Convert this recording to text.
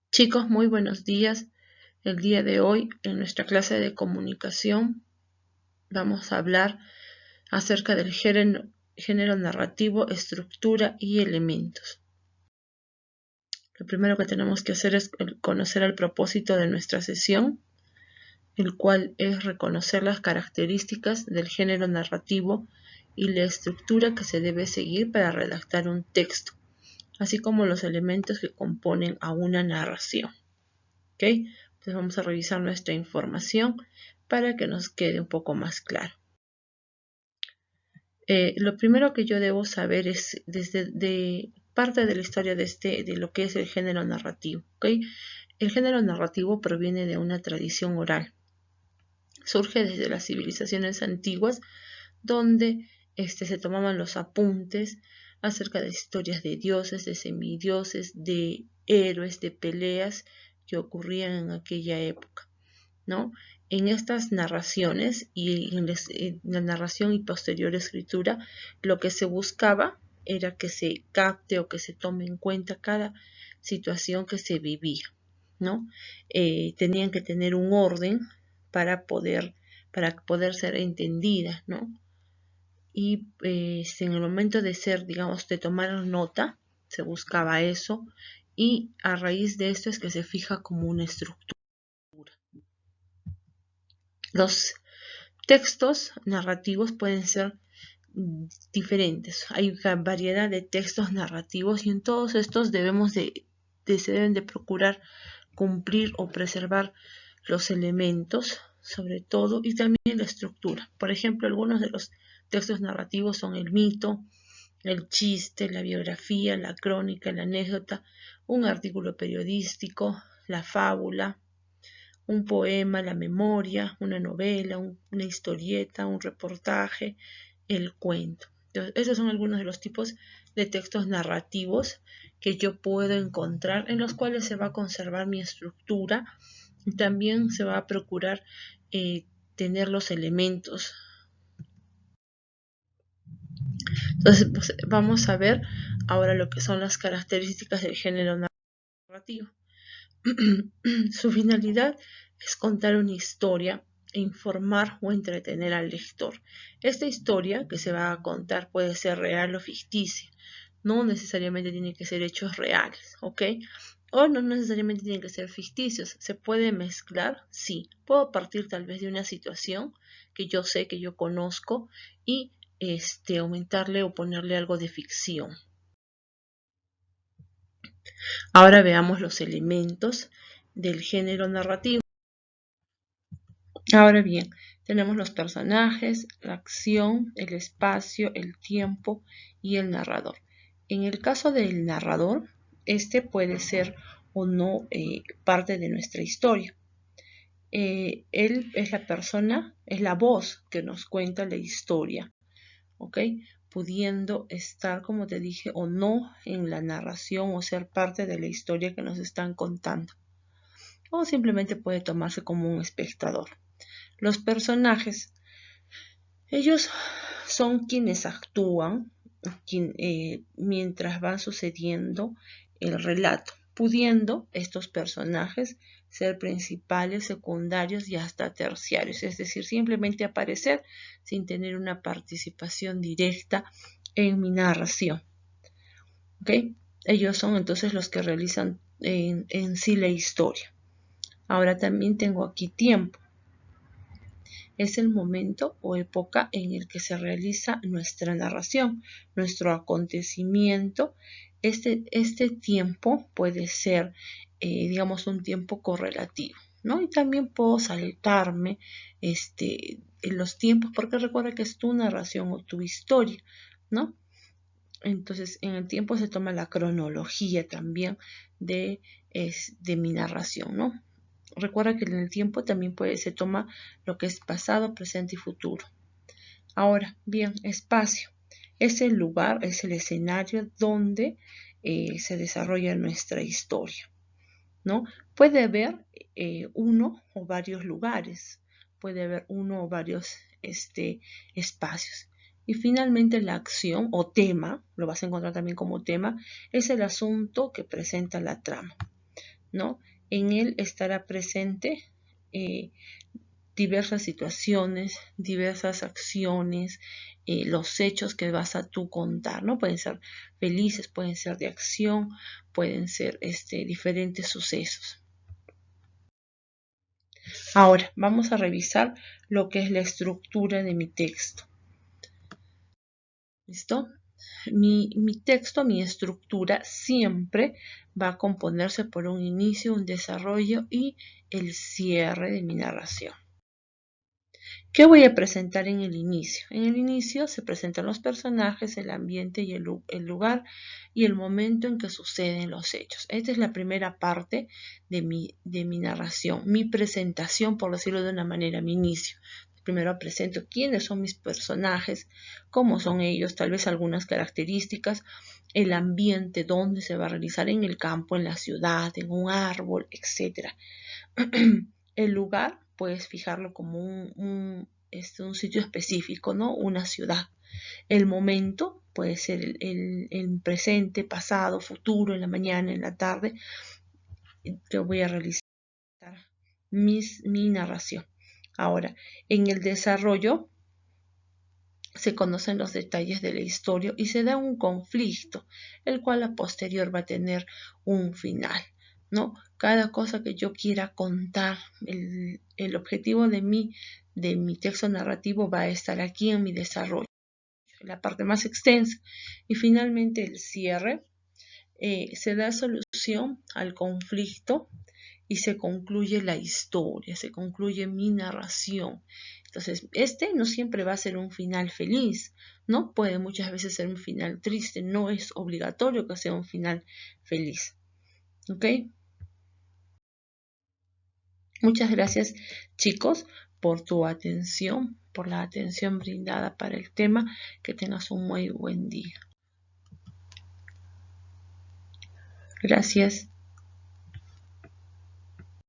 Chicos, muy buenos días. El día de hoy, en nuestra clase de comunicación, vamos a hablar acerca del género narrativo, estructura y elementos. Lo primero que tenemos que hacer es conocer el propósito de nuestra sesión, el cual es reconocer las características del género narrativo y la estructura que se debe seguir para redactar un texto, así como los elementos que componen a una narración. ¿Ok? Entonces vamos a revisar nuestra información para que nos quede un poco más claro. Lo primero que yo debo saber es desde parte de la historia de lo que es el género narrativo. ¿Okay? El género narrativo proviene de una tradición oral. Surge desde las civilizaciones antiguas, donde se tomaban los apuntes acerca de historias de dioses, de semidioses, de héroes, de peleas que ocurrían en aquella época, ¿no? En estas narraciones y en la narración y posterior escritura, lo que se buscaba era que se capte o que se tome en cuenta cada situación que se vivía, ¿no? Tenían que tener un orden para poder ser entendida, ¿no? Y en el momento de ser, digamos, de tomar nota, se buscaba eso, y a raíz de esto es que se fija como una estructura. Los textos narrativos pueden ser diferentes. Hay una variedad de textos narrativos y en todos estos se deben de procurar cumplir o preservar los elementos, sobre todo, y también la estructura. Por ejemplo, algunos de los textos narrativos son el mito, el chiste, la biografía, la crónica, la anécdota, un artículo periodístico, la fábula, un poema, la memoria, una novela, una historieta, un reportaje, el cuento. Entonces, esos son algunos de los tipos de textos narrativos que yo puedo encontrar, en los cuales se va a conservar mi estructura y también se va a procurar tener los elementos. Entonces, pues, vamos a ver ahora lo que son las características del género narrativo. Su finalidad es contar una historia e informar o entretener al lector. Esta historia que se va a contar puede ser real o ficticia. No necesariamente tiene que ser hechos reales, ¿ok? O no necesariamente tienen que ser ficticios. ¿Se puede mezclar? Sí. Puedo partir tal vez de una situación que yo sé, que yo conozco, y aumentarle o ponerle algo de ficción. Ahora veamos los elementos del género narrativo. Ahora bien, tenemos los personajes, la acción, el espacio, el tiempo y el narrador. En el caso del narrador, este puede ser o no parte de nuestra historia. Él es la persona, es la voz que nos cuenta la historia, ¿ok? Pudiendo estar, como te dije, o no en la narración o ser parte de la historia que nos están contando. O simplemente puede tomarse como un espectador. Los personajes, ellos son quienes actúan mientras va sucediendo el relato, pudiendo estos personajes ser principales, secundarios y hasta terciarios, es decir, simplemente aparecer sin tener una participación directa en mi narración. ¿Okay? Ellos son entonces los que realizan en sí la historia. Ahora también tengo aquí tiempo. Es el momento o época en el que se realiza nuestra narración, nuestro acontecimiento. Este tiempo puede ser, digamos, un tiempo correlativo, ¿no? Y también puedo saltarme en los tiempos, porque recuerda que es tu narración o tu historia, ¿no? Entonces, en el tiempo se toma la cronología también de mi narración, ¿no? Recuerda que en el tiempo también se toma lo que es pasado, presente y futuro. Ahora, bien, espacio. Es el lugar, es el escenario donde se desarrolla nuestra historia, ¿no? Puede haber uno o varios lugares, puede haber uno o varios espacios. Y finalmente la acción o tema, lo vas a encontrar también como tema, es el asunto que presenta la trama. ¿no? En él estará presente diversas situaciones, diversas acciones, los hechos que vas a tú contar, ¿no? Pueden ser felices, pueden ser de acción, pueden ser diferentes sucesos. Ahora, vamos a revisar lo que es la estructura de mi texto. ¿Listo? Mi texto, mi estructura siempre va a componerse por un inicio, un desarrollo y el cierre de mi narración. ¿Qué voy a presentar en el inicio? En el inicio se presentan los personajes, el ambiente y el lugar y el momento en que suceden los hechos. Esta es la primera parte de mi narración, mi presentación, por decirlo de una manera, mi inicio. Primero presento quiénes son mis personajes, cómo son ellos, tal vez algunas características, el ambiente, dónde se va a realizar, en el campo, en la ciudad, en un árbol, etc. El lugar puedes fijarlo como un sitio específico, ¿no? Una ciudad. El momento puede ser el presente, pasado, futuro, en la mañana, en la tarde. Yo voy a realizar mi narración. Ahora, en el desarrollo se conocen los detalles de la historia y se da un conflicto, el cual a posterior va a tener un final, ¿no? Cada cosa que yo quiera contar, el objetivo de mi texto narrativo va a estar aquí en mi desarrollo, la parte más extensa. Y finalmente el cierre, se da solución al conflicto y se concluye la historia, se concluye mi narración. Entonces, no siempre va a ser un final feliz, ¿no? Puede muchas veces ser un final triste, no es obligatorio que sea un final feliz. ¿Ok? Muchas gracias, chicos, por tu atención, por la atención brindada para el tema. Que tengas un muy buen día. Gracias.